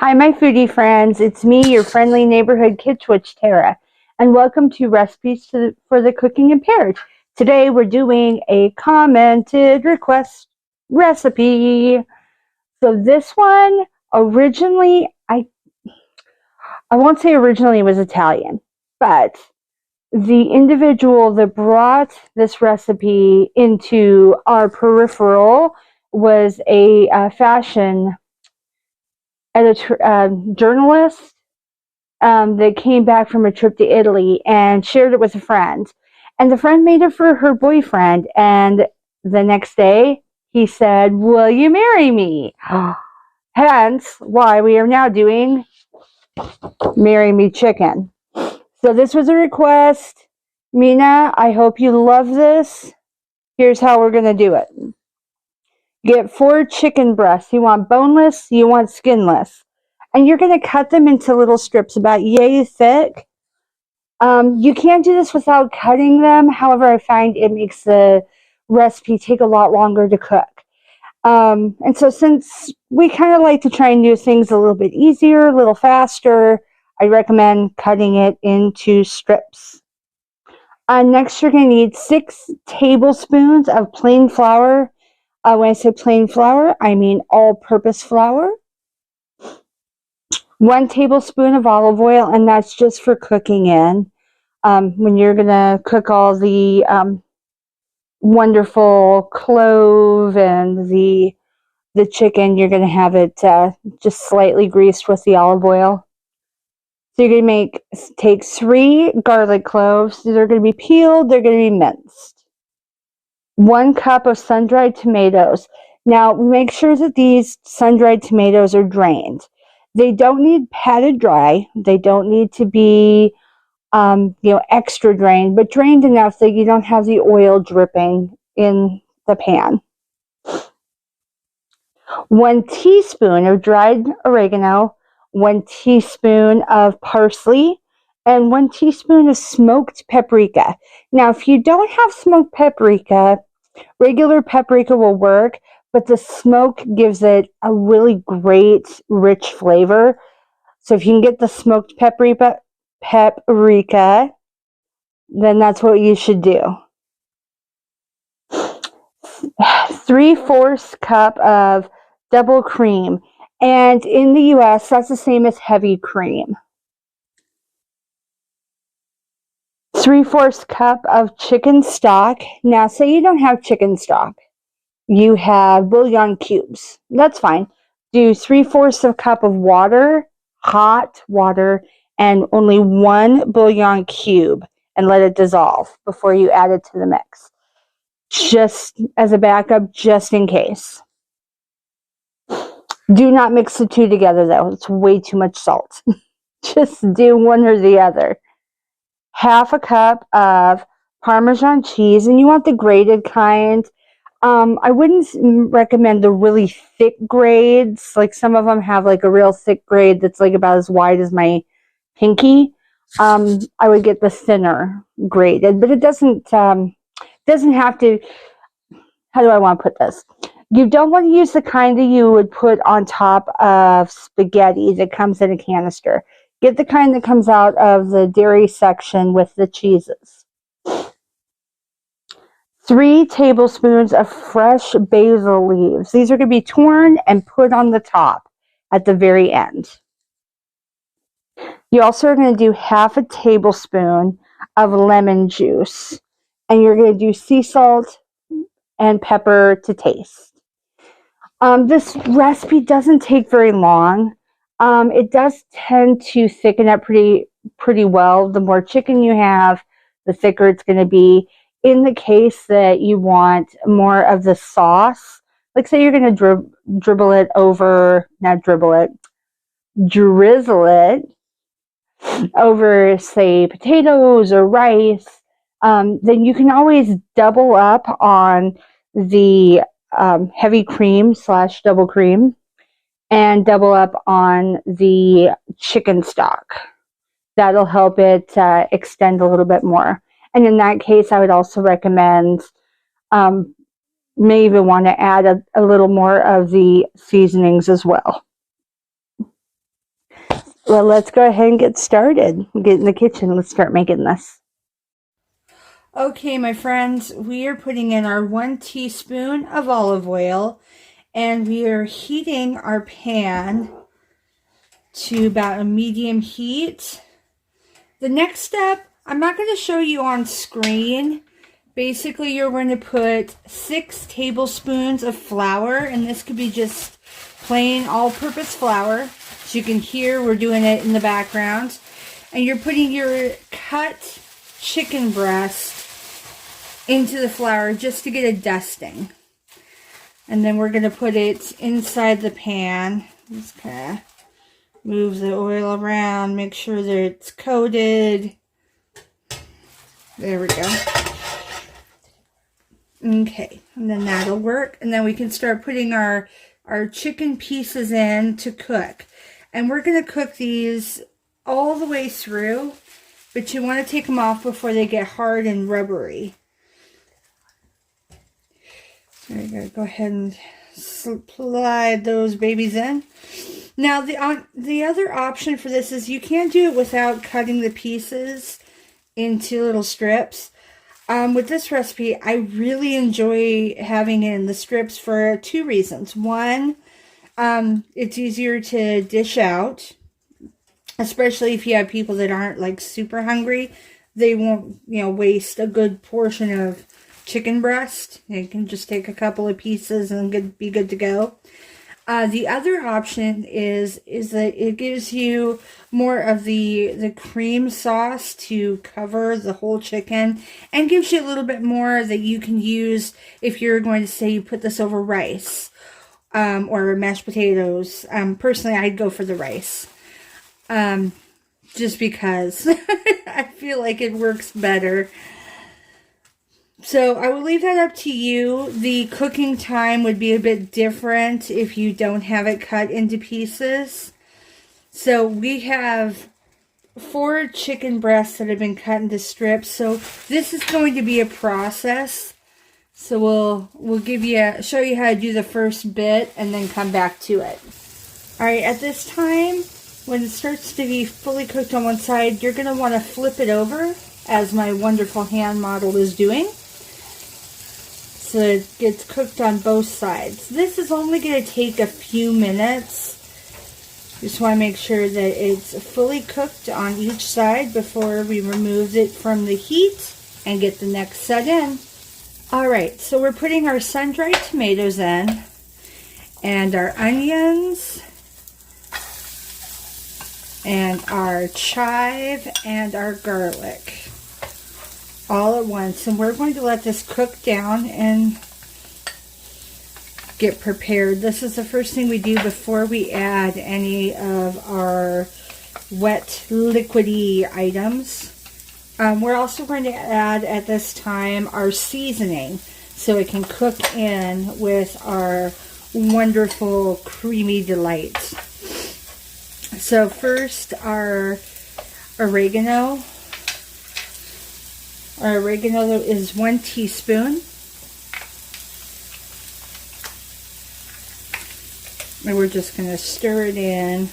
Hi, my foodie friends. It's me, your friendly neighborhood kid twitch, Tara, and welcome to Recipes for the Cooking Impaired. Today we're doing a commented request recipe. So this one originally, I won't say originally it was Italian, but the individual that brought this recipe into our peripheral was a fashion editor, journalist that came back from a trip to Italy and shared it with a friend. And the friend made it for her boyfriend. And the next day, he said, "Will you marry me?" Hence why we are now doing Marry Me Chicken. So this was a request. Mina, I hope you love this. Here's how we're going to do it. Get 4 chicken breasts. You want boneless, you want skinless. And you're going to cut them into little strips about yay thick. You can't do this without cutting them. However, I find it makes the recipe take a lot longer to cook. And so since we kind of like to try and do things a little bit easier, a little faster, I recommend cutting it into strips. Next, you're going to need 6 tablespoons of plain flour. When I say plain flour, I mean all-purpose flour. 1 tablespoon of olive oil, and that's just for cooking in. When you're going to cook all the wonderful clove and the chicken, you're going to have it just slightly greased with the olive oil. So you're going to take 3 garlic cloves. They're going to be peeled. They're going to be minced. 1 cup of sun-dried tomatoes. Now, make sure that these sun-dried tomatoes are drained. They don't need patted dry. They don't need to be extra drained, but drained enough that you don't have the oil dripping in the pan. 1 teaspoon of dried oregano, 1 teaspoon of parsley, and 1 teaspoon of smoked paprika. Now, if you don't have smoked paprika, regular paprika will work, but the smoke gives it a really great, rich flavor. So if you can get the smoked paprika, then that's what you should do. 3/4 cup of double cream. And in the US, that's the same as heavy cream. 3/4 cup of chicken stock. Now, say you don't have chicken stock. You have bouillon cubes. That's fine. Do 3/4 cup of water, hot water, and only 1 bouillon cube, and let it dissolve before you add it to the mix. Just as a backup, just in case. Do not mix the two together, though. It's way too much salt. Just do one or the other. 1/2 cup of Parmesan cheese, and you want the grated kind. I wouldn't recommend the really thick grades. Like some of them have like a real thick grade that's like about as wide as my pinky. I would get the thinner graded, but it doesn't have to. How do I want to put this? You don't want to use the kind that you would put on top of spaghetti that comes in a canister. Get the kind that comes out of the dairy section with the cheeses. 3 tablespoons of fresh basil leaves. These are going to be torn and put on the top at the very end. You also are going to do 1/2 tablespoon of lemon juice. And you're going to do sea salt and pepper to taste. This recipe doesn't take very long. It does tend to thicken up pretty well. The more chicken you have, the thicker it's going to be. In the case that you want more of the sauce, like say you're going to drizzle it over, say, potatoes or rice, then you can always double up on the heavy cream / double cream and double up on the chicken stock. That'll help it extend a little bit more. And in that case, I would also recommend, may even want to add a little more of the seasonings as well. Well, let's go ahead and get started. Get in the kitchen. Let's start making this. Okay, my friends, we are putting in our 1 teaspoon of olive oil, and we are heating our pan to about a medium heat. The next step, I'm not going to show you on screen. Basically, you're going to put 6 tablespoons of flour, and this could be just plain all-purpose flour. As you can hear, we're doing it in the background. And you're putting your cut chicken breast into the flour just to get a dusting. And then we're going to put it inside the pan. Just kind of move the oil around, make sure that it's coated. There we go. Okay, and then that'll work. And then we can start putting our chicken pieces in to cook. And we're going to cook these all the way through, but you want to take them off before they get hard and rubbery. There you go. Go ahead and slide those babies in. Now, the other option for this is you can't do it without cutting the pieces into little strips. With this recipe, I really enjoy having it in the strips for 2 reasons. One, it's easier to dish out, especially if you have people that aren't like super hungry. They won't, waste a good portion of chicken breast. You can just take a couple of pieces and be good to go. The other option is that it gives you more of the cream sauce to cover the whole chicken, and gives you a little bit more that you can use if you're going to say you put this over rice or mashed potatoes. Personally, I'd go for the rice just because I feel like it works better. So I will leave that up to you. The cooking time would be a bit different if you don't have it cut into pieces. So we have 4 chicken breasts that have been cut into strips. So this is going to be a process. So we'll show you how to do the first bit and then come back to it. All right, at this time, when it starts to be fully cooked on one side, you're going to want to flip it over, as my wonderful hand model is doing, so it gets cooked on both sides. This is only going to take a few minutes. Just want to make sure that it's fully cooked on each side before we remove it from the heat and get the next set in. Alright, so we're putting our sun-dried tomatoes in, and our onions, and our chive, and our garlic all at once, and we're going to let this cook down and get prepared. This is the first thing we do before we add any of our wet liquidy items. We're also going to add at this time our seasoning so it can cook in with our wonderful creamy delight. So first, our oregano. Our oregano is 1 teaspoon. And we're just going to stir it in.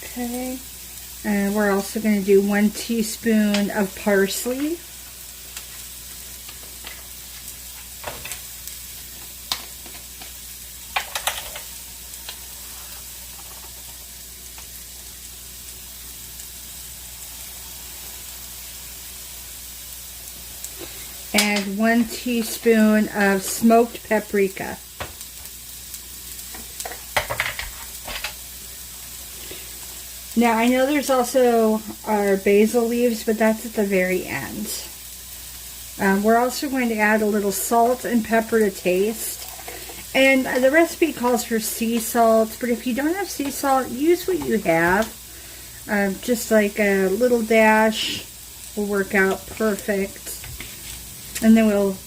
Okay. And we're also going to do 1 teaspoon of parsley. And 1 teaspoon of smoked paprika. Now I know there's also our basil leaves, but that's at the very end. We're also going to add a little salt and pepper to taste. And the recipe calls for sea salt, but if you don't have sea salt, use what you have. Just like a little dash will work out perfect. And then we'll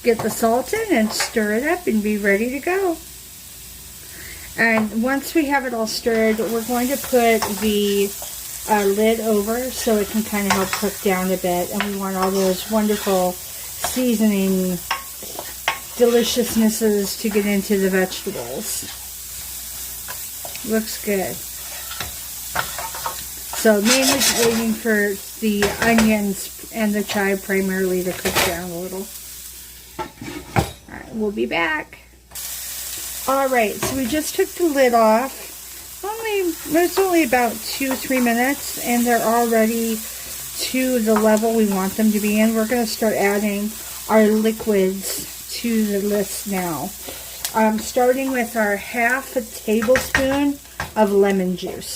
get the salt in and stir it up and be ready to go. And once we have it all stirred, we're going to put the lid over so it can kind of help cook down a bit. And we want all those wonderful seasoning deliciousnesses to get into the vegetables. Looks good. So mainly waiting for the onions and the chive primarily to cook down a little. Alright, we'll be back. Alright, so we just took the lid off. It's only about 2-3 minutes, and they're already to the level we want them to be in. We're going to start adding our liquids to the list now. Starting with our half a tablespoon of lemon juice.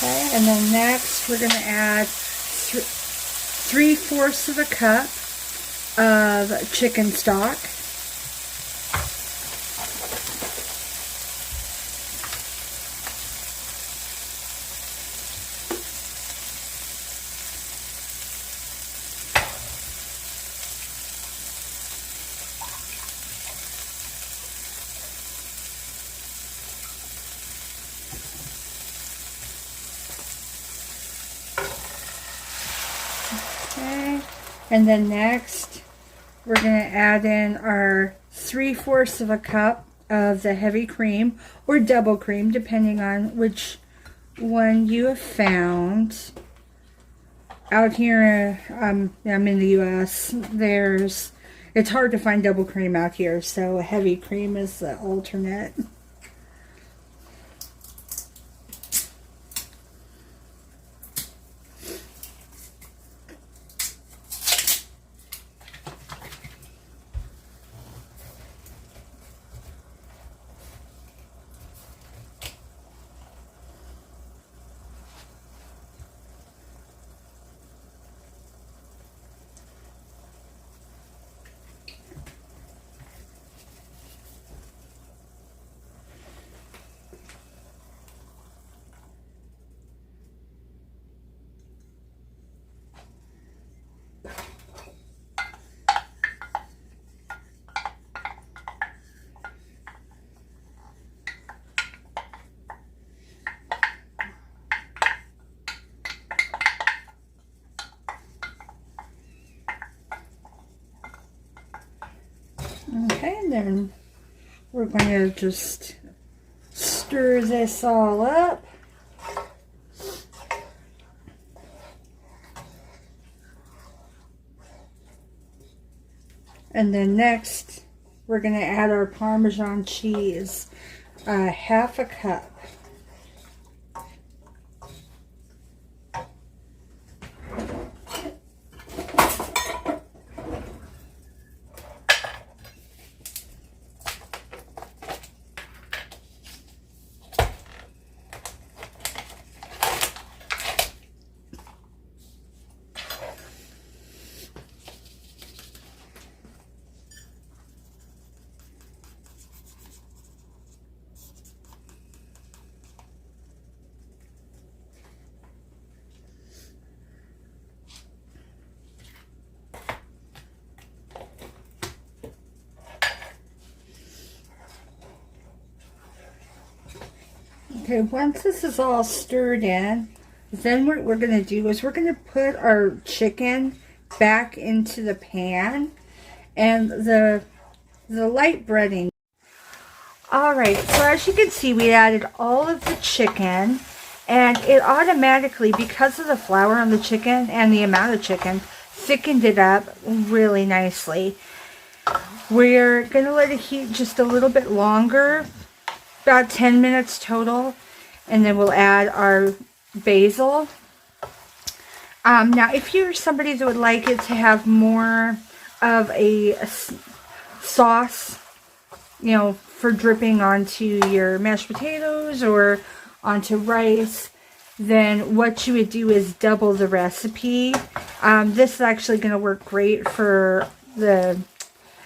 Okay, and then next we're going to add 3/4 of a cup of chicken stock. Okay, and then next we're going to add in our 3/4 of a cup of the heavy cream or double cream, depending on which one you have found. Out here, I'm in the U.S., it's hard to find double cream out here, so heavy cream is the alternate. Okay, and then we're going to just stir this all up. And then next, we're going to add our Parmesan cheese, half a cup. Okay, once this is all stirred in, then what we're going to do is we're going to put our chicken back into the pan and the light breading. Alright, so as you can see, we added all of the chicken, and it automatically, because of the flour on the chicken and the amount of chicken, thickened it up really nicely. We're going to let it heat just a little bit longer, about 10 minutes total, and then we'll add our basil. Now, if you're somebody that would like it to have more of a sauce, you know, for dripping onto your mashed potatoes or onto rice, then what you would do is double the recipe. This is actually going to work great for the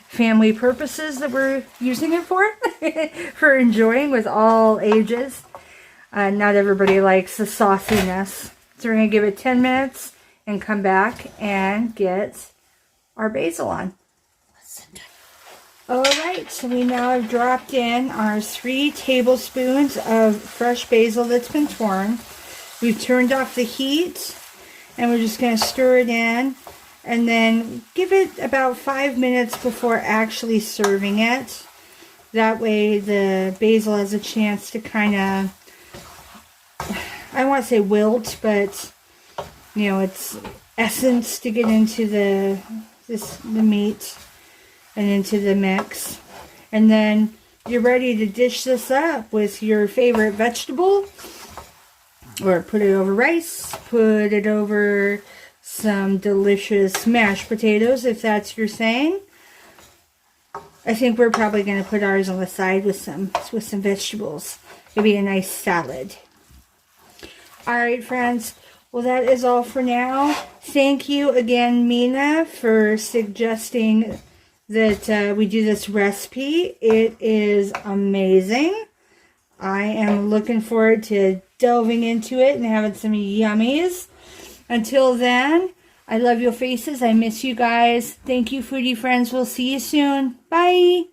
family purposes that we're using it for, for enjoying with all ages. Not everybody likes the sauciness. So we're going to give it 10 minutes and come back and get our basil on. Alright, so we now have dropped in our 3 tablespoons of fresh basil that's been torn. We've turned off the heat, and we're just going to stir it in, and then give it about 5 minutes before actually serving it. That way the basil has a chance to kind of, I don't want to say wilt, but, you know, it's essence to get into the meat and into the mix. And then you're ready to dish this up with your favorite vegetable, or put it over rice, put it over some delicious mashed potatoes if that's your thing. I think we're probably going to put ours on the side with some vegetables. Maybe a nice salad. Alright friends, well that is all for now. Thank you again, Mina, for suggesting that we do this recipe. It is amazing. I am looking forward to delving into it and having some yummies. Until then, I love your faces. I miss you guys. Thank you, foodie friends. We'll see you soon. Bye.